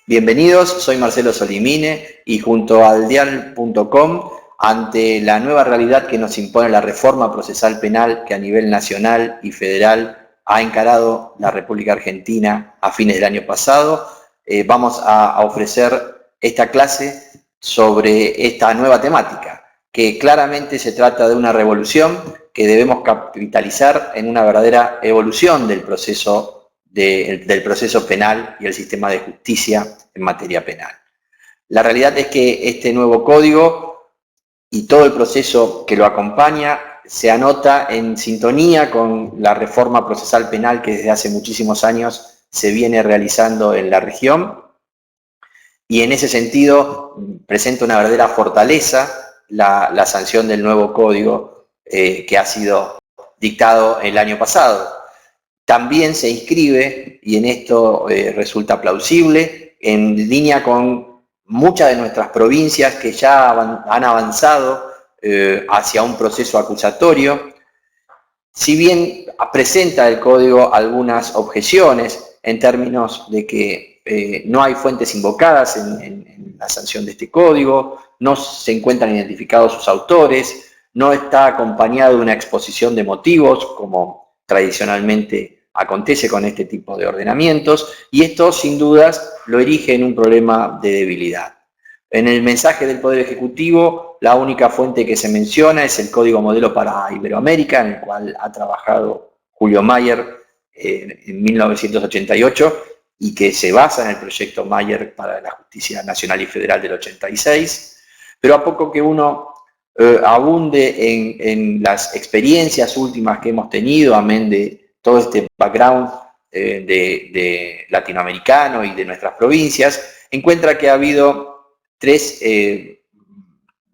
Bienvenidos, soy Marcelo Solimine y junto al dial.com, ante la nueva realidad que nos impone la reforma procesal penal que a nivel nacional y federal ha encarado la República Argentina a fines del año pasado, vamos a ofrecer esta clase sobre esta nueva temática, que claramente se trata de una revolución que debemos capitalizar en una verdadera evolución del proceso penal y el sistema de justicia en materia penal. La realidad es que este nuevo código y todo el proceso que lo acompaña se anota en sintonía con la reforma procesal penal que desde hace muchísimos años se viene realizando en la región, y en ese sentido presenta una verdadera fortaleza la sanción del nuevo código que ha sido dictado el año pasado. También se inscribe, y en esto resulta plausible, en línea con muchas de nuestras provincias que ya han avanzado hacia un proceso acusatorio. Si bien presenta el código algunas objeciones en términos de que no hay fuentes invocadas en la sanción de este código, no se encuentran identificados sus autores, no está acompañado de una exposición de motivos como tradicionalmente acontece con este tipo de ordenamientos, y esto sin dudas lo erige en un problema de debilidad. En el mensaje del Poder Ejecutivo, la única fuente que se menciona es el Código Modelo para Iberoamérica, en el cual ha trabajado Julio Mayer en 1988 y que se basa en el proyecto Mayer para la Justicia Nacional y Federal del 86. Pero a poco que uno abunde en las experiencias últimas que hemos tenido, amén de todo este background de latinoamericano y de nuestras provincias, encuentra que ha habido tres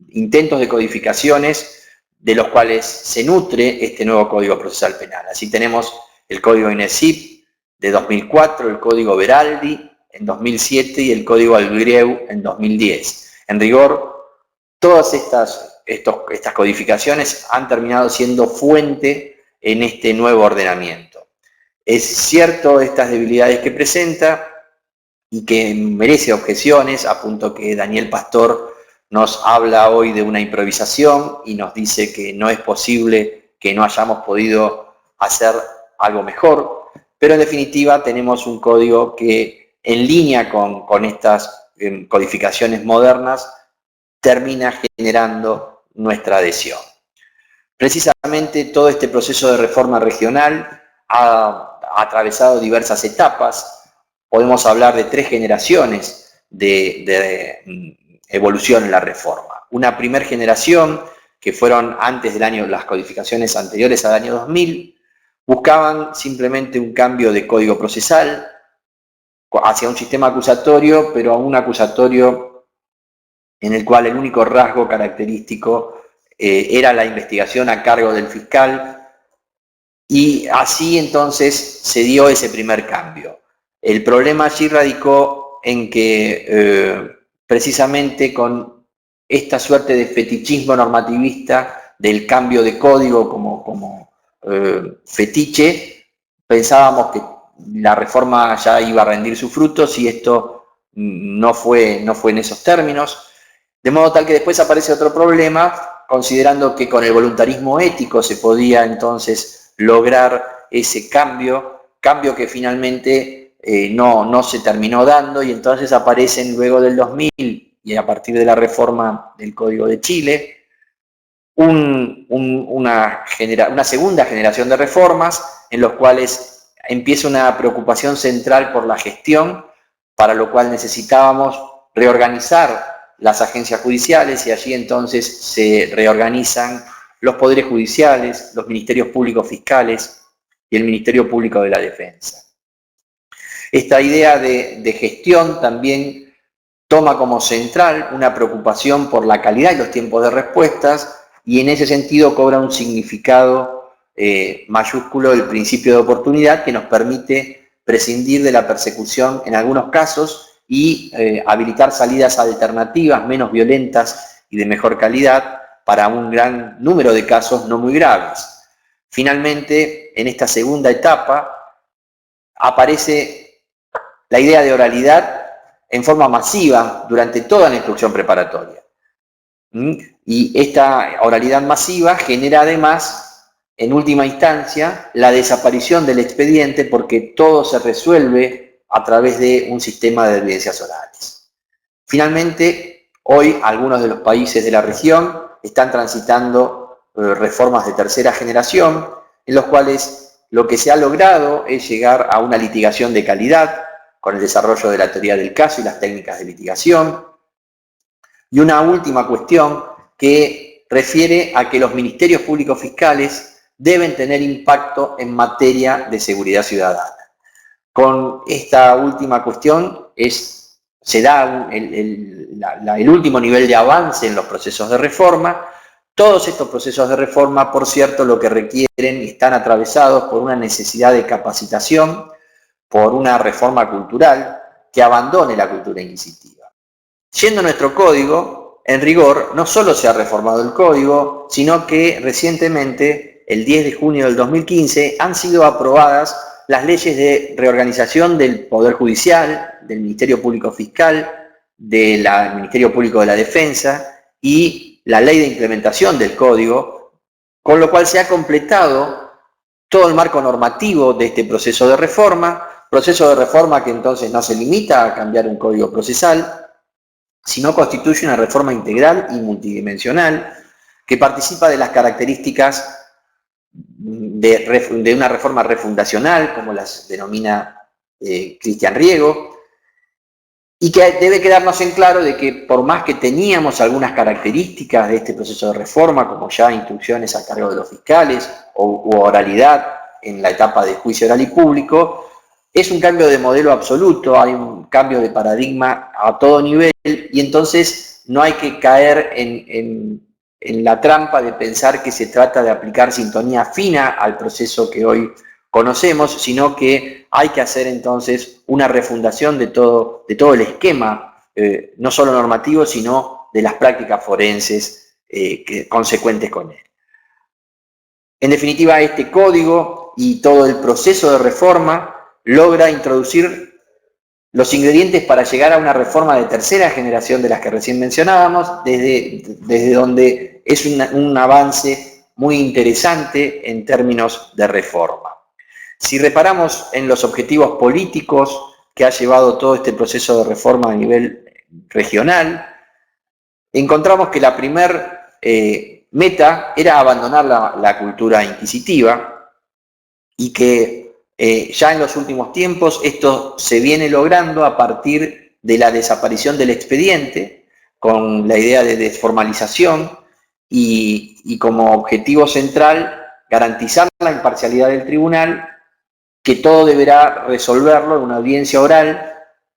intentos de codificaciones de los cuales se nutre este nuevo Código Procesal Penal. Así tenemos el Código INESIP de 2004, el Código Veraldi en 2007 y el Código Albrieu en 2010. En rigor, todas estas codificaciones han terminado siendo fuente en este nuevo ordenamiento. Es cierto estas debilidades que presenta y que merece objeciones, a punto que Daniel Pastor nos habla hoy de una improvisación y nos dice que no es posible que no hayamos podido hacer algo mejor, pero en definitiva tenemos un código que en línea con estas codificaciones modernas termina generando nuestra adhesión. Precisamente todo este proceso de reforma regional ha atravesado diversas etapas. Podemos hablar de 3 generaciones de evolución en la reforma. Una primera generación, que fueron antes del año, las codificaciones anteriores al año 2000, buscaban simplemente un cambio de código procesal hacia un sistema acusatorio, pero a un acusatorio en el cual el único rasgo característico era la investigación a cargo del fiscal, y así entonces se dio ese primer cambio. El problema allí radicó en que precisamente con esta suerte de fetichismo normativista del cambio de código como fetiche, pensábamos que la reforma ya iba a rendir sus frutos, y esto no fue en esos términos. De modo tal que después aparece otro problema, considerando que con el voluntarismo ético se podía entonces lograr ese cambio que finalmente no se terminó dando, y entonces aparecen luego del 2000 y a partir de la reforma del Código de Chile una segunda generación de reformas en los cuales empieza una preocupación central por la gestión, para lo cual necesitábamos reorganizar las agencias judiciales, y allí entonces se reorganizan los poderes judiciales, los ministerios públicos fiscales y el Ministerio Público de la Defensa. Esta idea de gestión también toma como central una preocupación por la calidad y los tiempos de respuestas, y en ese sentido cobra un significado mayúsculo el principio de oportunidad, que nos permite prescindir de la persecución en algunos casos y habilitar salidas alternativas menos violentas y de mejor calidad para un gran número de casos no muy graves. Finalmente, en esta segunda etapa aparece la idea de oralidad en forma masiva durante toda la instrucción preparatoria. Y esta oralidad masiva genera además, en última instancia, la desaparición del expediente porque todo se resuelve a través de un sistema de evidencias orales. Finalmente, hoy algunos de los países de la región están transitando reformas de tercera generación, en los cuales lo que se ha logrado es llegar a una litigación de calidad, con el desarrollo de la teoría del caso y las técnicas de litigación. Y una última cuestión que refiere a que los ministerios públicos fiscales deben tener impacto en materia de seguridad ciudadana. Con esta última cuestión se da el último nivel de avance en los procesos de reforma. Todos estos procesos de reforma, por cierto, lo que requieren y están atravesados por una necesidad de capacitación, por una reforma cultural que abandone la cultura inquisitiva. Yendo a nuestro código, en rigor, no solo se ha reformado el código, sino que recientemente, el 10 de junio del 2015, han sido aprobadas las leyes de reorganización del Poder Judicial, del Ministerio Público Fiscal, del Ministerio Público de la Defensa y la ley de implementación del código, con lo cual se ha completado todo el marco normativo de este proceso de reforma que entonces no se limita a cambiar un código procesal, sino constituye una reforma integral y multidimensional que participa de las características de una reforma refundacional, como las denomina Cristian Riego, y que debe quedarnos en claro de que por más que teníamos algunas características de este proceso de reforma, como ya instrucciones a cargo de los fiscales u oralidad en la etapa de juicio oral y público, es un cambio de modelo absoluto, hay un cambio de paradigma a todo nivel y entonces no hay que caer en la trampa de pensar que se trata de aplicar sintonía fina al proceso que hoy conocemos, sino que hay que hacer entonces una refundación de todo el esquema, no solo normativo, sino de las prácticas forenses consecuentes con él. En definitiva, este código y todo el proceso de reforma logra introducir los ingredientes para llegar a una reforma de tercera generación de las que recién mencionábamos, desde donde es un avance muy interesante en términos de reforma. Si reparamos en los objetivos políticos que ha llevado todo este proceso de reforma a nivel regional, encontramos que la primer meta era abandonar la cultura inquisitiva y que ya en los últimos tiempos esto se viene logrando a partir de la desaparición del expediente, con la idea de desformalización y como objetivo central garantizar la imparcialidad del tribunal, que todo deberá resolverlo en una audiencia oral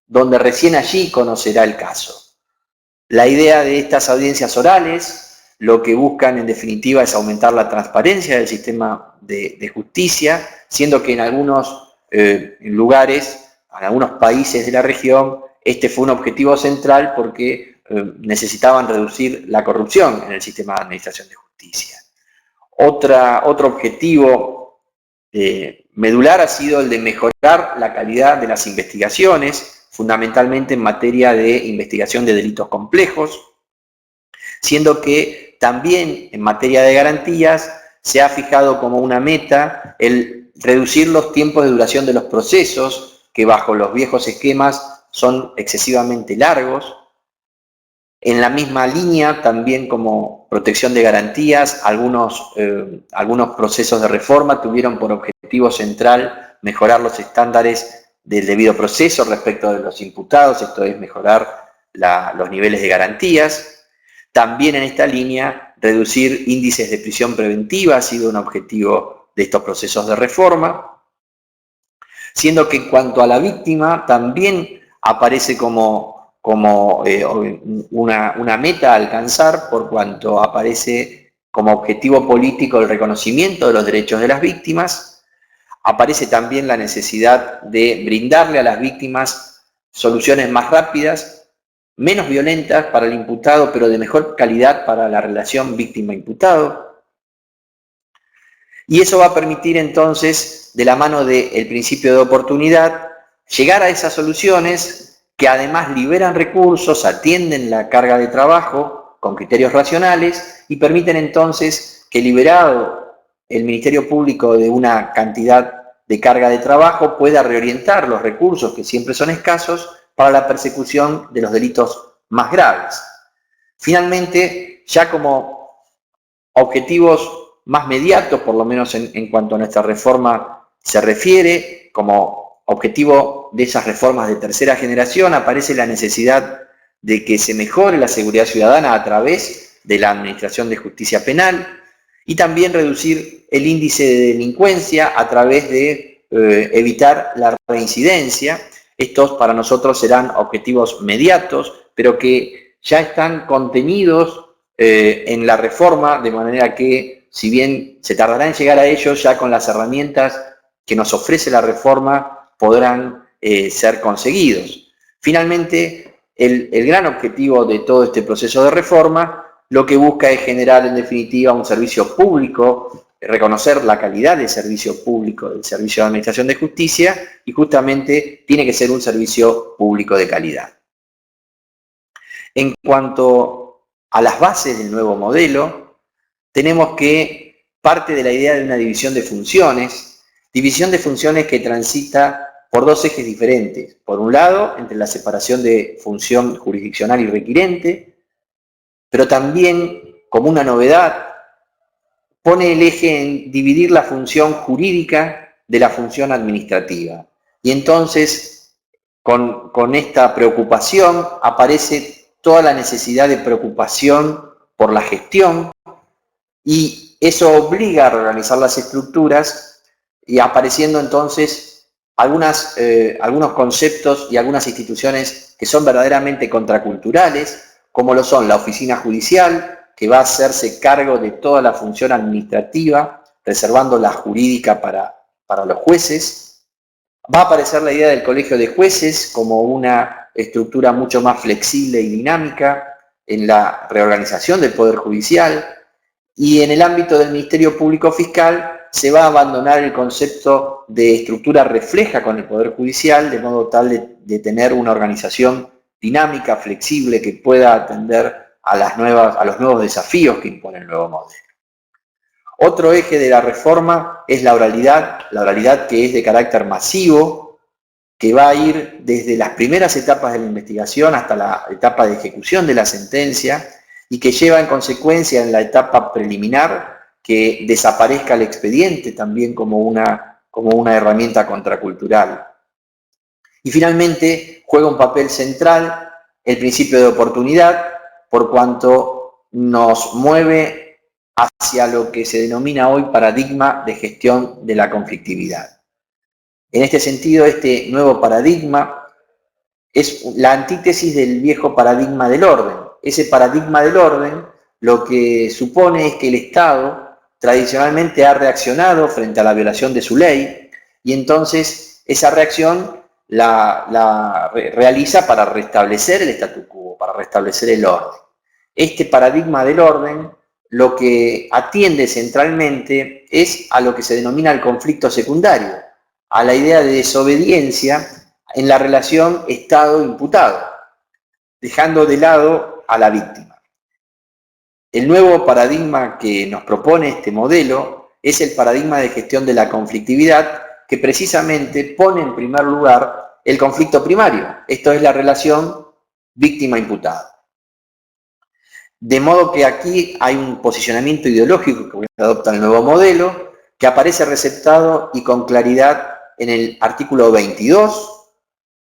donde recién allí conocerá el caso. La idea de estas audiencias orales lo que buscan en definitiva es aumentar la transparencia del sistema de justicia, siendo que en algunos lugares, en algunos países de la región, este fue un objetivo central porque necesitaban reducir la corrupción en el sistema de administración de justicia. Otro objetivo medular ha sido el de mejorar la calidad de las investigaciones, fundamentalmente en materia de investigación de delitos complejos, siendo que también en materia de garantías se ha fijado como una meta el reducir los tiempos de duración de los procesos, que bajo los viejos esquemas son excesivamente largos. En la misma línea, también como protección de garantías, algunos procesos de reforma tuvieron por objetivo central mejorar los estándares del debido proceso respecto de los imputados, esto es mejorar los niveles de garantías. También en esta línea, reducir índices de prisión preventiva ha sido un objetivo de estos procesos de reforma, siendo que en cuanto a la víctima también aparece como una meta a alcanzar, por cuanto aparece como objetivo político el reconocimiento de los derechos de las víctimas. Aparece también la necesidad de brindarle a las víctimas soluciones más rápidas, menos violentas para el imputado, pero de mejor calidad para la relación víctima-imputado. Y eso va a permitir entonces, de la mano del principio de oportunidad, llegar a esas soluciones que además liberan recursos, atienden la carga de trabajo con criterios racionales y permiten entonces que, liberado el Ministerio Público de una cantidad de carga de trabajo, pueda reorientar los recursos, que siempre son escasos, para la persecución de los delitos más graves. Finalmente, ya como objetivos más mediatos, por lo menos en cuanto a nuestra reforma se refiere, como objetivo de esas reformas de tercera generación, aparece la necesidad de que se mejore la seguridad ciudadana a través de la Administración de Justicia Penal y también reducir el índice de delincuencia a través de evitar la reincidencia. Estos para nosotros serán objetivos mediatos, pero que ya están contenidos en la reforma, de manera que, si bien se tardará en llegar a ellos, ya con las herramientas que nos ofrece la reforma podrán ser conseguidos. Finalmente, el gran objetivo de todo este proceso de reforma lo que busca es generar en definitiva un servicio público, reconocer la calidad del servicio público, del servicio de administración de justicia, y justamente tiene que ser un servicio público de calidad. En cuanto a las bases del nuevo modelo, tenemos que parte de la idea de una división de funciones que transita por dos ejes diferentes. Por un lado, entre la separación de función jurisdiccional y requirente, pero también, como una novedad, pone el eje en dividir la función jurídica de la función administrativa. Y entonces, con esta preocupación, aparece toda la necesidad de preocupación por la gestión, y eso obliga a reorganizar las estructuras, y apareciendo entonces algunos conceptos y algunas instituciones que son verdaderamente contraculturales, como lo son la oficina judicial, que va a hacerse cargo de toda la función administrativa, reservando la jurídica para los jueces. Va a aparecer la idea del colegio de jueces como una estructura mucho más flexible y dinámica en la reorganización del Poder Judicial, y en el ámbito del Ministerio Público Fiscal se va a abandonar el concepto de estructura refleja con el Poder Judicial, de modo tal de tener una organización dinámica, flexible, que pueda atender a los nuevos desafíos que impone el nuevo modelo. Otro eje de la reforma es la oralidad que es de carácter masivo, que va a ir desde las primeras etapas de la investigación hasta la etapa de ejecución de la sentencia, y que lleva en consecuencia en la etapa preliminar que desaparezca el expediente también como una herramienta contracultural. Y finalmente juega un papel central el principio de oportunidad, por cuanto nos mueve hacia lo que se denomina hoy paradigma de gestión de la conflictividad. En este sentido, este nuevo paradigma es la antítesis del viejo paradigma del orden. Ese paradigma del orden lo que supone es que el Estado tradicionalmente ha reaccionado frente a la violación de su ley, y entonces esa reacción la realiza para restablecer el statu quo, para restablecer el orden. Este paradigma del orden lo que atiende centralmente es a lo que se denomina el conflicto secundario, a la idea de desobediencia en la relación Estado-imputado, dejando de lado a la víctima. El nuevo paradigma que nos propone este modelo es el paradigma de gestión de la conflictividad, que precisamente pone en primer lugar el conflicto primario, esto es la relación víctima-imputado. De modo que aquí hay un posicionamiento ideológico que adopta el nuevo modelo, que aparece receptado y con claridad en el artículo 22,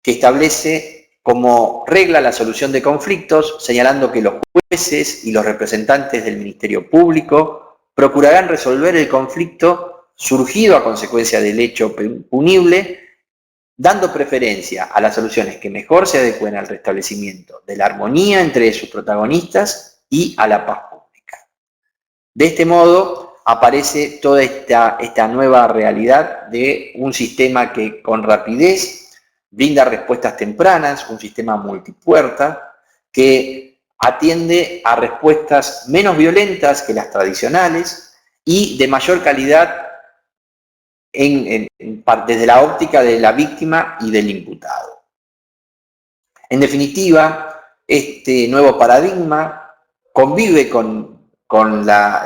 que establece como regla la solución de conflictos, señalando que los jueces y los representantes del Ministerio Público procurarán resolver el conflicto surgido a consecuencia del hecho punible, dando preferencia a las soluciones que mejor se adecuen al restablecimiento de la armonía entre sus protagonistas y a la paz pública. De este modo aparece toda esta nueva realidad de un sistema que con rapidez brinda respuestas tempranas, un sistema multipuerta que atiende a respuestas menos violentas que las tradicionales y de mayor calidad desde la óptica de la víctima y del imputado. En definitiva, este nuevo paradigma convive con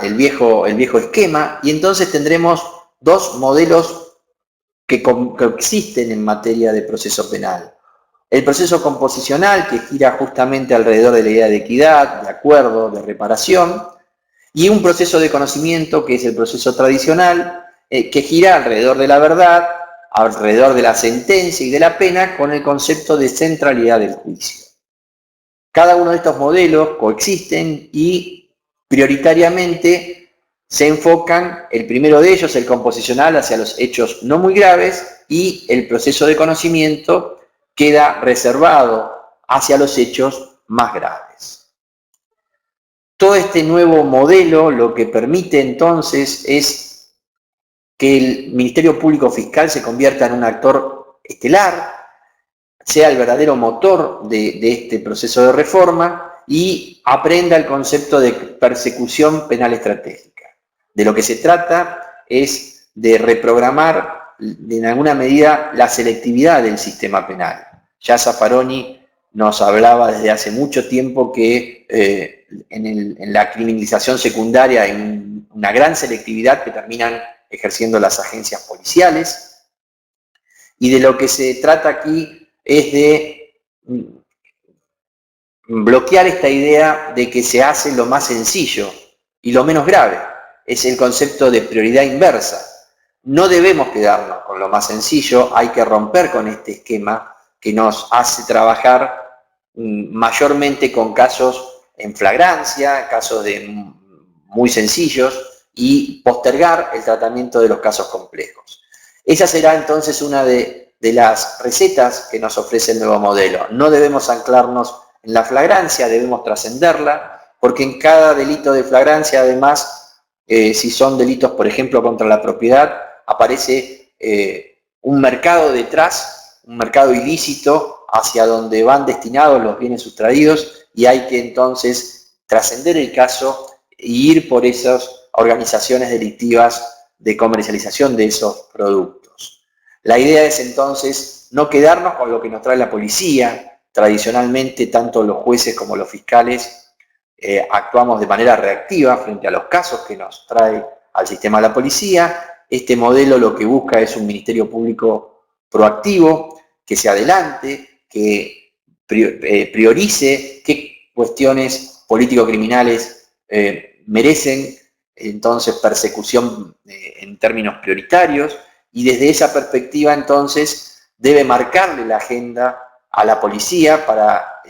el viejo esquema, y entonces tendremos dos modelos que coexisten en materia de proceso penal. El proceso composicional, que gira justamente alrededor de la idea de equidad, de acuerdo, de reparación, y un proceso de conocimiento, que es el proceso tradicional, que gira alrededor de la verdad, alrededor de la sentencia y de la pena, con el concepto de centralidad del juicio. Cada uno de estos modelos coexisten y prioritariamente se enfocan, el primero de ellos, el composicional, hacia los hechos no muy graves, y el proceso de conocimiento queda reservado hacia los hechos más graves. Todo este nuevo modelo lo que permite entonces es que el Ministerio Público Fiscal se convierta en un actor estelar, sea el verdadero motor de este proceso de reforma y aprenda el concepto de persecución penal estratégica. De lo que se trata es de reprogramar en alguna medida la selectividad del sistema penal. Ya Zaffaroni nos hablaba desde hace mucho tiempo que en la criminalización secundaria hay una gran selectividad que terminan ejerciendo las agencias policiales, y de lo que se trata aquí es de bloquear esta idea de que se hace lo más sencillo y lo menos grave. Es el concepto de prioridad inversa. No debemos quedarnos con lo más sencillo, hay que romper con este esquema que nos hace trabajar mayormente con casos en flagrancia, casos muy sencillos, y postergar el tratamiento de los casos complejos. Esa será entonces una de las recetas que nos ofrece el nuevo modelo. No debemos anclarnos en la flagrancia, debemos trascenderla, porque en cada delito de flagrancia, además, si son delitos, por ejemplo, contra la propiedad, aparece un mercado detrás, un mercado ilícito hacia donde van destinados los bienes sustraídos, y hay que entonces trascender el caso e ir por esas organizaciones delictivas de comercialización de esos productos. La idea es entonces no quedarnos con lo que nos trae la policía. Tradicionalmente, tanto los jueces como los fiscales actuamos de manera reactiva frente a los casos que nos trae al sistema de la policía. Este modelo lo que busca es un Ministerio Público proactivo, que se adelante, que priorice qué cuestiones político-criminales merecen entonces persecución en términos prioritarios, y desde esa perspectiva entonces debe marcarle la agenda a la policía para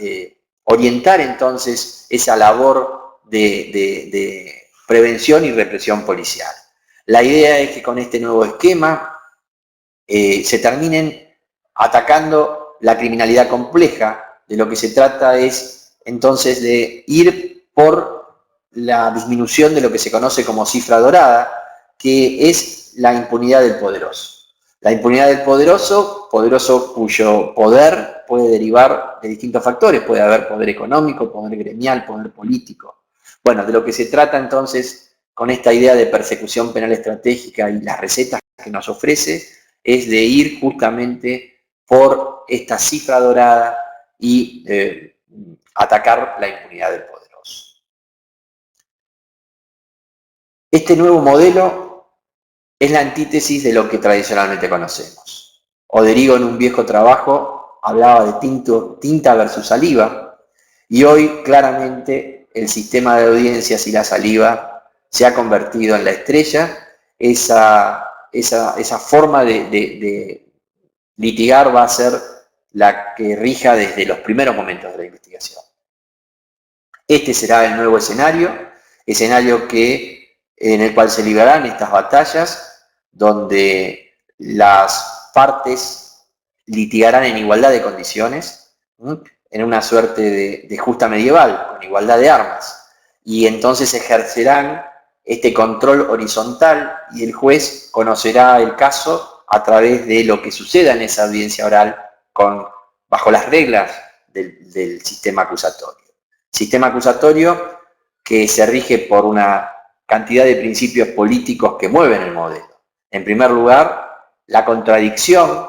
orientar entonces esa labor de prevención y represión policial. La idea es que con este nuevo esquema se terminen atacando la criminalidad compleja. De lo que se trata es entonces de ir por la disminución de lo que se conoce como cifra dorada, que es la impunidad del poderoso. La impunidad del poderoso cuyo poder puede derivar de distintos factores. Puede haber poder económico, poder gremial, poder político. Bueno, de lo que se trata entonces con esta idea de persecución penal estratégica y las recetas que nos ofrece es de ir justamente por esta cifra dorada y atacar la impunidad del poderoso. Este nuevo modelo es la antítesis de lo que tradicionalmente conocemos. Oderigo, en un viejo trabajo, hablaba de tinta versus saliva, y hoy claramente el sistema de audiencias y la saliva se ha convertido en la estrella. Esa forma de litigar va a ser la que rija desde los primeros momentos de la investigación. Este será el nuevo escenario en el cual se librarán estas batallas, donde las partes litigarán en igualdad de condiciones, en una suerte de justa medieval, con igualdad de armas, y entonces ejercerán este control horizontal, y el juez conocerá el caso a través de lo que suceda en esa audiencia oral bajo las reglas del sistema acusatorio. Sistema acusatorio que se rige por una cantidad de principios políticos que mueven el modelo. En primer lugar, la contradicción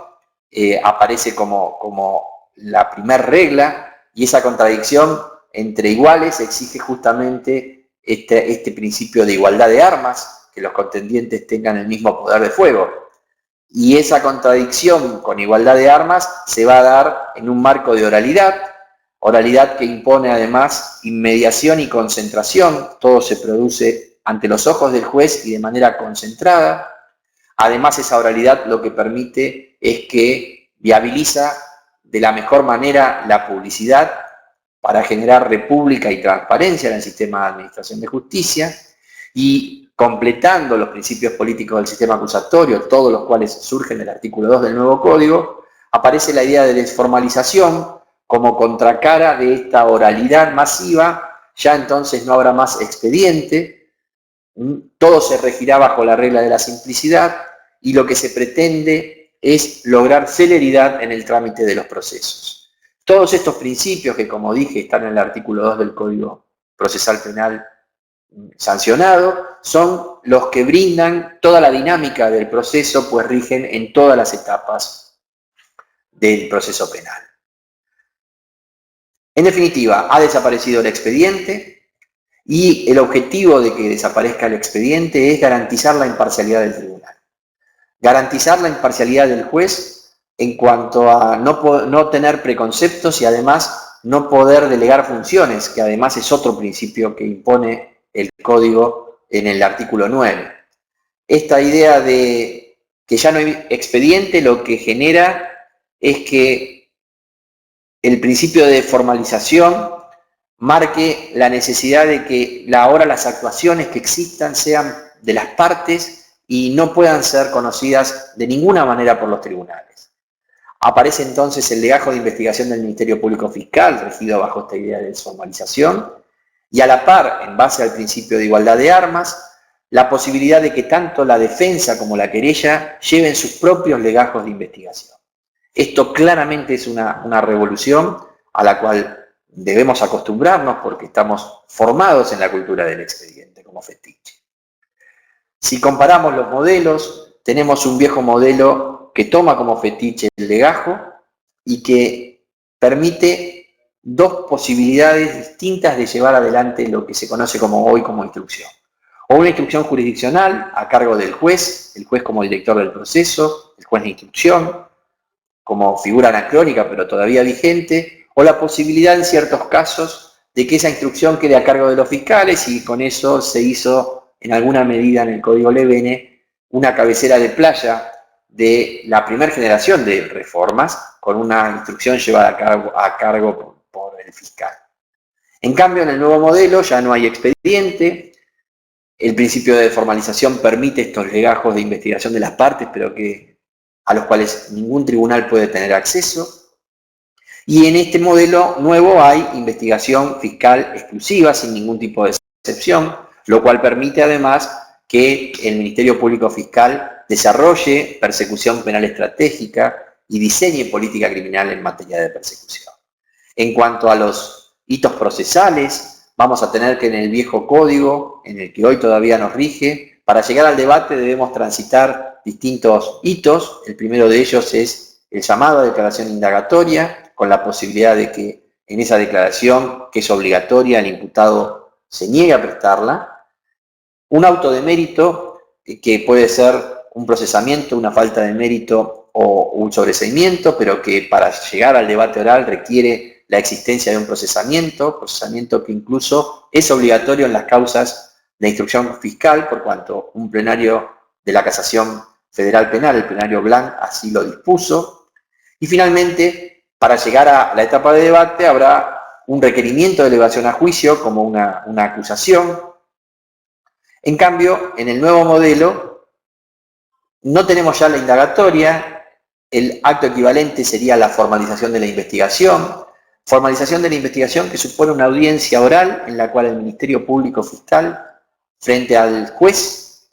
aparece como la primera regla, y esa contradicción entre iguales exige justamente este principio de igualdad de armas, que los contendientes tengan el mismo poder de fuego. Y esa contradicción con igualdad de armas se va a dar en un marco de oralidad que impone además inmediación y concentración, todo se produce ante los ojos del juez y de manera concentrada. Además, esa oralidad lo que permite es que viabiliza de la mejor manera la publicidad para generar república y transparencia en el sistema de administración de justicia, y completando los principios políticos del sistema acusatorio, todos los cuales surgen del artículo 2 del nuevo código, aparece la idea de desformalización como contracara de esta oralidad masiva. Ya entonces no habrá más expediente, todo se regirá bajo la regla de la simplicidad, y lo que se pretende es lograr celeridad en el trámite de los procesos. Todos estos principios que, como dije, están en el artículo 2 del Código Procesal Penal sancionado, son los que brindan toda la dinámica del proceso, pues rigen en todas las etapas del proceso penal. En definitiva, ha desaparecido el expediente, y el objetivo de que desaparezca el expediente es garantizar la imparcialidad del tribunal. Garantizar la imparcialidad del juez en cuanto a no tener preconceptos y además no poder delegar funciones, que además es otro principio que impone el Código en el artículo 9. Esta idea de que ya no hay expediente lo que genera es que el principio de formalización marque la necesidad de que ahora las actuaciones que existan sean de las partes y no puedan ser conocidas de ninguna manera por los tribunales. Aparece entonces el legajo de investigación del Ministerio Público Fiscal, regido bajo esta idea de desformalización, y a la par, en base al principio de igualdad de armas, la posibilidad de que tanto la defensa como la querella lleven sus propios legajos de investigación. Esto claramente es una revolución a la cual debemos acostumbrarnos porque estamos formados en la cultura del expediente como fetiche. Si comparamos los modelos, tenemos un viejo modelo que toma como fetiche el legajo y que permite dos posibilidades distintas de llevar adelante lo que se conoce hoy como instrucción. O una instrucción jurisdiccional a cargo del juez, el juez como director del proceso, el juez de instrucción, como figura anacrónica pero todavía vigente, o la posibilidad en ciertos casos de que esa instrucción quede a cargo de los fiscales, y con eso se hizo en alguna medida en el Código Levene una cabecera de playa de la primera generación de reformas, con una instrucción llevada a cargo por el fiscal. En cambio, en el nuevo modelo ya no hay expediente, el principio de formalización permite estos legajos de investigación de las partes, pero a los cuales ningún tribunal puede tener acceso. Y en este modelo nuevo hay investigación fiscal exclusiva, sin ningún tipo de excepción, lo cual permite además que el Ministerio Público Fiscal desarrolle persecución penal estratégica y diseñe política criminal en materia de persecución. En cuanto a los hitos procesales, vamos a tener que en el viejo código, en el que hoy todavía nos rige, para llegar al debate debemos transitar distintos hitos. El primero de ellos es el llamado a declaración indagatoria, con la posibilidad de que en esa declaración, que es obligatoria, el imputado se niegue a prestarla. Un auto de mérito, que puede ser un procesamiento, una falta de mérito o un sobreseimiento, pero que para llegar al debate oral requiere la existencia de un procesamiento que incluso es obligatorio en las causas de instrucción fiscal, por cuanto un plenario de la Casación Federal Penal, el plenario Blanc, así lo dispuso. Y finalmente, para llegar a la etapa de debate, habrá un requerimiento de elevación a juicio como una acusación. En cambio, en el nuevo modelo, no tenemos ya la indagatoria, el acto equivalente sería la formalización de la investigación. Formalización de la investigación que supone una audiencia oral en la cual el Ministerio Público Fiscal, frente al juez,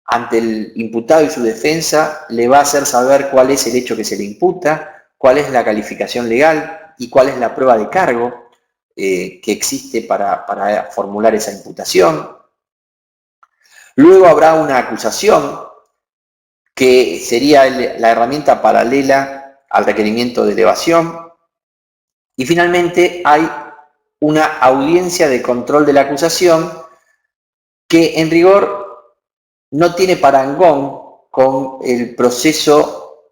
ante el imputado y su defensa, le va a hacer saber cuál es el hecho que se le imputa, cuál es la calificación legal y cuál es la prueba de cargo que existe para formular esa imputación. Luego habrá una acusación, que sería la herramienta paralela al requerimiento de elevación, Y finalmente hay una audiencia de control de la acusación que en rigor no tiene parangón con el proceso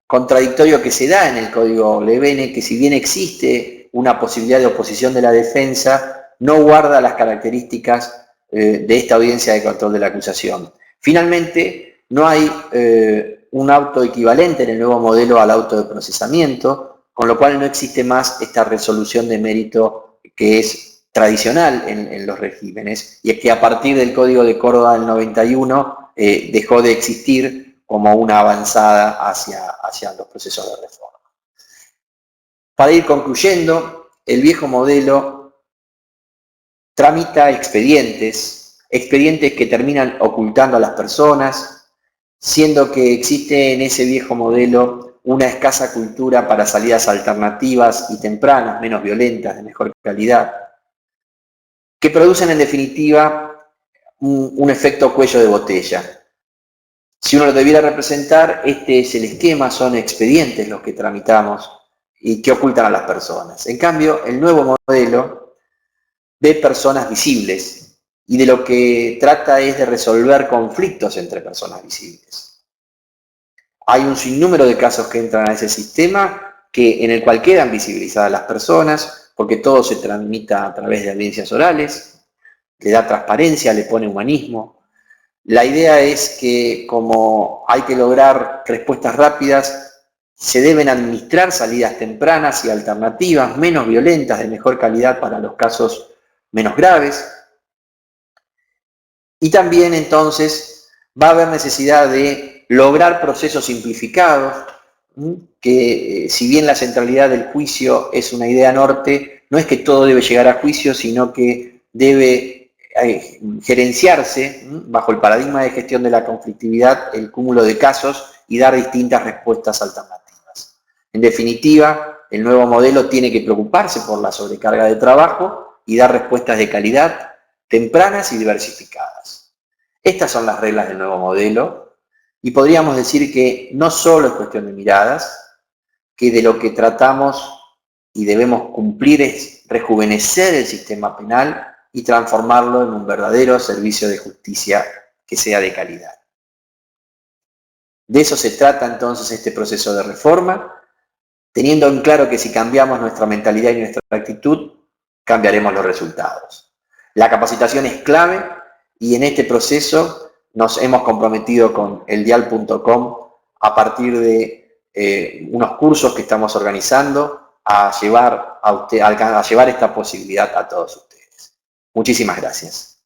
contradictorio que se da en el Código Levene, que si bien existe una posibilidad de oposición de la defensa, no guarda las características de esta audiencia de control de la acusación. Finalmente, no hay un auto equivalente en el nuevo modelo al auto de procesamiento, con lo cual no existe más esta resolución de mérito que es tradicional en los regímenes, y es que a partir del Código de Córdoba del 91 dejó de existir como una avanzada hacia los procesos de reforma. Para ir concluyendo, el viejo modelo tramita expedientes que terminan ocultando a las personas, siendo que existe en ese viejo modelo una escasa cultura para salidas alternativas y tempranas, menos violentas, de mejor calidad, que producen en definitiva un efecto cuello de botella. Si uno lo debiera representar, este es el esquema, son expedientes los que tramitamos y que ocultan a las personas. En cambio, el nuevo modelo ve personas visibles y de lo que trata es de resolver conflictos entre personas visibles. Hay un sinnúmero de casos que entran a ese sistema en el cual quedan visibilizadas las personas, porque todo se transmita a través de audiencias orales, le da transparencia, le pone humanismo. La idea es que como hay que lograr respuestas rápidas, se deben administrar salidas tempranas y alternativas, menos violentas, de mejor calidad para los casos menos graves. Y también entonces va a haber necesidad de lograr procesos simplificados, que si bien la centralidad del juicio es una idea norte, no es que todo debe llegar a juicio, sino que debe gerenciarse bajo el paradigma de gestión de la conflictividad el cúmulo de casos y dar distintas respuestas alternativas. En definitiva, el nuevo modelo tiene que preocuparse por la sobrecarga de trabajo y dar respuestas de calidad, tempranas y diversificadas. Estas son las reglas del nuevo modelo y podríamos decir que no solo es cuestión de miradas, que de lo que tratamos y debemos cumplir es rejuvenecer el sistema penal y transformarlo en un verdadero servicio de justicia que sea de calidad. De eso se trata entonces este proceso de reforma, teniendo en claro que si cambiamos nuestra mentalidad y nuestra actitud, cambiaremos los resultados. La capacitación es clave y en este proceso nos hemos comprometido con eldial.com a partir de unos cursos que estamos organizando a llevar esta posibilidad a todos ustedes. Muchísimas gracias.